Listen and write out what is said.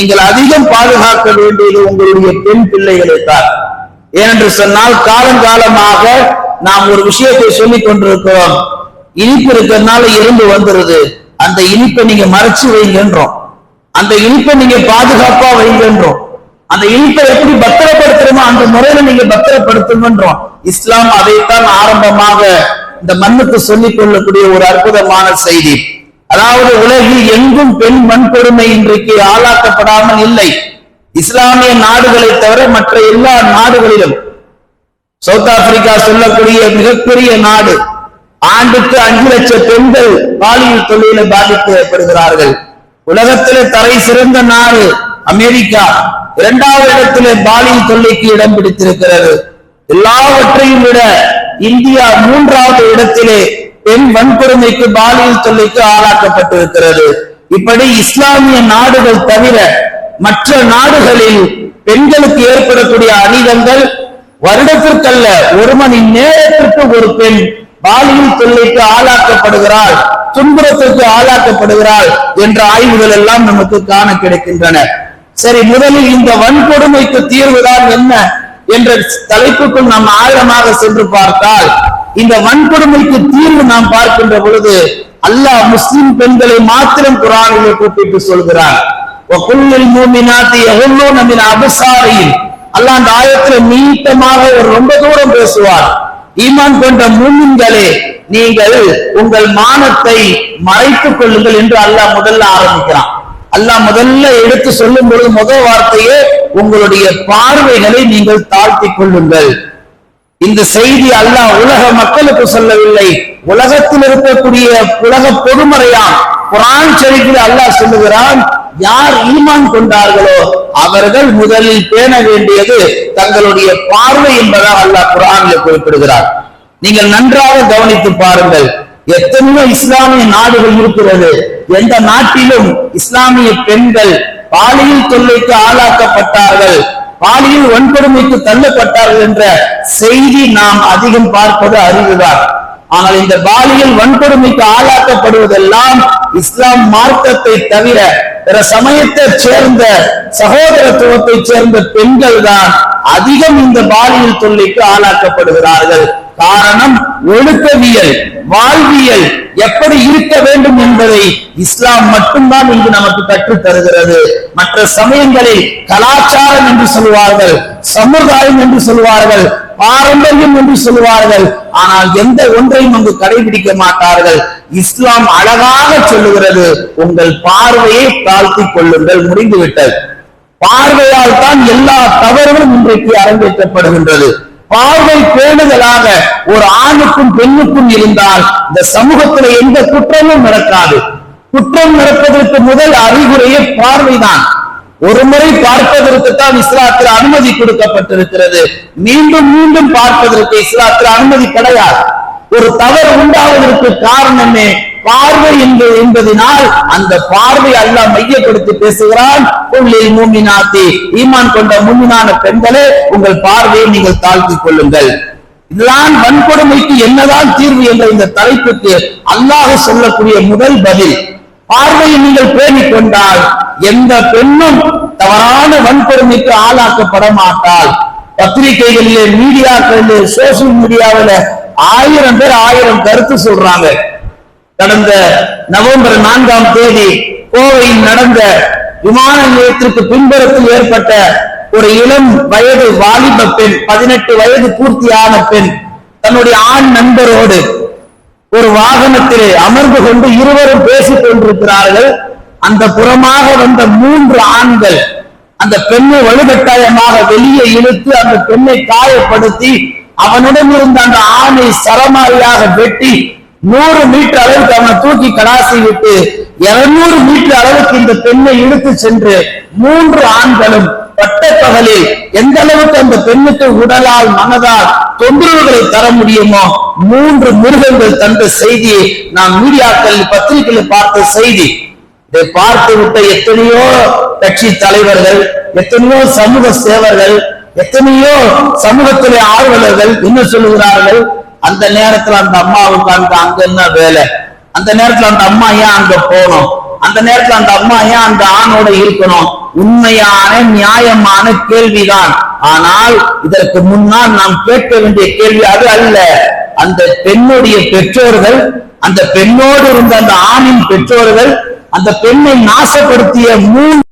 நீங்கள் அதிகம் பாதுகாக்க வேண்டியது உங்களுடைய பெண் பிள்ளைகளை தான். ஏனென்று சொன்னால் காலங்காலமாக நாம் ஒரு விஷயத்தை சொல்லிக் கொண்டிருக்கிறோம். இனிப்பு இருக்கிறதுனால எறும்பு வந்துருது, அந்த இனிப்பை நீங்க மறைச்சு வைங்கன்றோம், அந்த இனிப்பை நீங்க பாதுகாப்பா வைங்கன்றோம், அந்த இனிப்பை எப்படி பத்திரப்படுத்துறோமோ அந்த முறையில நீங்க பத்திரப்படுத்துங்கன்றோம். இஸ்லாம் அதைத்தான் ஆரம்பமாக இந்த மண்ணுக்கு சொல்லிக் கொள்ளக்கூடிய ஒரு அற்புதமான செய்தி. அதாவது உலகில் எங்கும் பெண் வன்கொடுமை இன்றைக்கு ஆளாக்கப்படாமல் இல்லை. இஸ்லாமிய நாடுகளை தவிர மற்ற எல்லா நாடுகளிலும், சவுத் ஆப்பிரிக்கா சொல்லக்கூடிய மிகப்பெரிய நாடு, ஆண்டுக்கு 5 லட்சம் பெண்கள் பாலியல் தொழில பாதிப்பு ஏற்படுகிறார்கள். உலகத்திலே தலை சிறந்த நாடு அமெரிக்கா 2வது இடத்திலே பாலியல் தொல்லைக்கு இடம் பிடித்திருக்கிறது. எல்லாவற்றையும் விட இந்தியா 3வது இடத்திலே பெண் வன்கொடுமைக்கு பாலியல் தொல்லைக்கு ஆளாக்கப்பட்டிருக்கிறது. இப்படி இஸ்லாமிய நாடுகள் தவிர மற்ற நாடுகளில் பெண்களுக்கு ஏற்படக்கூடிய அநீதங்கள் வருடத்திற்கல்ல 1 மணி நேரத்திற்கு ஒரு பெண் பாலியல் தொல்லைக்கு ஆளாக்கப்படுகிறாள், துன்புறத்திற்கு ஆளாக்கப்படுகிறாள் என்ற ஆய்வுகள் எல்லாம் நமக்கு காண கிடைக்கின்றன. சரி, முதலில் இந்த வன்கொடுமைக்கு தீர்வுதான் என்ன என்ற தலைப்புக்குள் நாம் ஆழமாக சென்று பார்த்தால், இந்த வன்கொடுமைக்கு தீர்வு நாம் பார்க்கின்ற பொழுது அல்லாஹ் முஸ்லிம் பெண்களை மாத்திரம் குர்ஆனிலே கூப்பிட்டு சொல்கிறார். அல்லாஹ் அந்த ஆயத்துல நீட்டமாக ரொம்ப தூரம் பேசுவார். ஈமான் கொண்ட மூமின்களே, நீங்கள் உங்கள் மானத்தை மறைத்துக் கொள்ளுங்கள் என்று அல்லாஹ் முதல்ல ஆரம்பிக்கிறான். அல்லாஹ் முதல்ல எடுத்து சொல்லும் பொழுது முதல் வார்த்தையே உங்களுடைய பார்வைகளை நீங்கள் தாழ்த்திக் கொள்ளுங்கள். இந்த செய்தி அல்லாஹ் உலக மக்களுக்கு சொல்லவில்லை, உலகத்தில் இருக்கக்கூடிய உலக பொதுமறையான் குர்ஆன் ஷரீஃபில் அல்லாஹ் சொல்லுகிறான், யார் ஈமான் கொண்டார்களோ அவர்கள் முதலில் பேண வேண்டியது தங்களுடைய பார்வை என்பதாக அல்லாஹ் குர்ஆனில் குறிப்பிடுகிறார். நீங்கள் நன்றாக கவனித்து பாருங்கள், எத்தனையோ இஸ்லாமிய நாடுகள் இருக்கிறது, எந்த நாட்டிலும் இஸ்லாமிய பெண்கள் பாலியல் தொல்லைக்கு ஆளாக்கப்பட்டார்கள், பாலியல் வன்கொடுமைக்கு தள்ளப்பட்டார்கள் என்ற செய்தி நாம் அதிகம் பார்ப்பது அறிவுதான். ஆனால் இந்த பாலியல் வன்கொடுமைக்கு ஆளாக்கப்படுவதெல்லாம் இஸ்லாம் மார்க்கத்தை தவிர பிற சமயத்தை சேர்ந்த சகோதரத்துவத்தை சேர்ந்த பெண்கள் தான் அதிகம் இந்த பாலியல் தொல்லைக்கு ஆளாக்கப்படுகிறார்கள். காரணம், ஒழுக்கவியல், வாழ்வியல் எப்படி இருக்க வேண்டும் என்பதை இஸ்லாம் மட்டும்தான் இங்கு நமக்கு கற்றுத் தருகிறது. மற்ற சமயங்களில் கலாச்சாரம் என்று சொல்வார்கள், சமுதாயம் என்று சொல்வார்கள், பாரம்பரியம் என்று சொல்வார்கள், ஆனால் எந்த ஒன்றையும் அங்கு கடைபிடிக்க மாட்டார்கள். இஸ்லாம் அழகாக சொல்லுகிறது, உங்கள் பார்வையை தாழ்த்திக் கொள்ளுங்கள், முடிந்துவிட்டது. பார்வையால் தான் எல்லா தவறுகளும் இன்றைக்கு அரங்கேற்றப்படுகின்றது. பார்வை பேணுதலாக ஒரு ஆணுக்கும் பெண்ணுக்கும் இருந்தால் இந்த சமூகத்தில் எந்த குற்றமும் நடக்காது. குற்றம் நடப்பதற்கு முதல் அறிகுறையே பார்வைதான். ஒரு முறை பார்ப்பதற்கு தான் இஸ்லாத்தில் அனுமதி கொடுக்கப்பட்டிருக்கிறது, மீண்டும் மீண்டும் பார்ப்பதற்கு இஸ்லாத்தில் அனுமதி கிடையாது. ஒரு தவறு உண்டாவதற்கு காரணமே பார்வை என்பதனால் அந்த பார்வை அல்லாஹ் மையப்படுத்தி பேசுகிறான். ஈமான் கொண்ட மூமினான பெண்களே, உங்கள் பார்வையை நீங்கள் தாழ்த்திக் கொள்ளுங்கள். இதுதான் வன்கொடுமைக்கு என்னதான் தீர்வு என்ற இந்த தலைப்புக்கு அல்லாஹ் சொல்லக்கூடிய முதல் பதில். பார்வையை நீங்கள் பேணிக் கொண்டால் எந்த பெண்ணும் தவறான வன்கொடுமைக்கு ஆளாக்கப்பட மாட்டாள். பத்திரிகைகளிலே, மீடியாக்களிலே, சோசியல் மீடியாவில 1000 பேர் 1000 கருத்து சொல்றாங்க. கடந்த நவம்பர் 4ஆம் தேதி கோவையில் நடந்த விமான நிலையத்திற்கு பின்புறத்தில் ஏற்பட்ட ஒரு இளம் வயது வாலிப பெண், 18 வயது பூர்த்தியான பெண், தன்னுடைய ஆண் நண்பரோடு ஒரு வாகனத்திலே அமர்ந்து கொண்டு இருவரும் பேசிக் கொண்டிருக்கிறார்கள். அந்த புறமாக வந்த 3 ஆண்கள் அந்த பெண்ணை வலுக்கட்டாயமாக வெளியே இழுத்து அந்த பெண்ணை காயப்படுத்தி அவனிடம் இருந்த அந்த ஆணை சரமாரியாக வெட்டி 100 மீட்டர் அளவுக்கு அவனை தூக்கி கடாசி விட்டு 200 மீட்டர் அளவுக்கு இந்த பெண்ணை இழுத்து சென்று 3 ஆண்களும் பட்டப்பகலில் எந்த அளவுக்கு அந்த பெண்ணுக்கு உடலால் மனதால் தொந்தரவுகளை தர முடியுமோ 3 மிருகங்கள் தந்த செய்தியை நாம் மீடியாக்கள் பத்திரிகையில் பார்த்த செய்தி. இதை பார்த்து விட்ட எத்தனையோ கட்சி தலைவர்கள், எத்தனையோ சமூக சேவர்கள், எத்தனையோ சமூகத்திலே ஆர்வலர்கள் என்ன சொல்லுகிறார்கள், அந்த நேரத்துல அந்த அம்மாவுக்கு அங்க என்ன வேலை, அந்த நேரத்துல அந்த அம்மா ஏன் அங்க போனோம், அந்த நேரத்துல அந்த அம்மா ஏன் அந்த ஆணோட இருக்கணும்? உண்மையான நியாயமான கேள்விதான். ஆனால் இதற்கு முன்னால் நாம் கேட்க வேண்டிய கேள்வி அது அல்ல. அந்த பெண்ணுடைய பெற்றோர்கள், அந்த பெண்ணோடு இருந்த அந்த ஆணின் பெற்றோர்கள் அந்த பெண்ணை நாசப்படுத்திய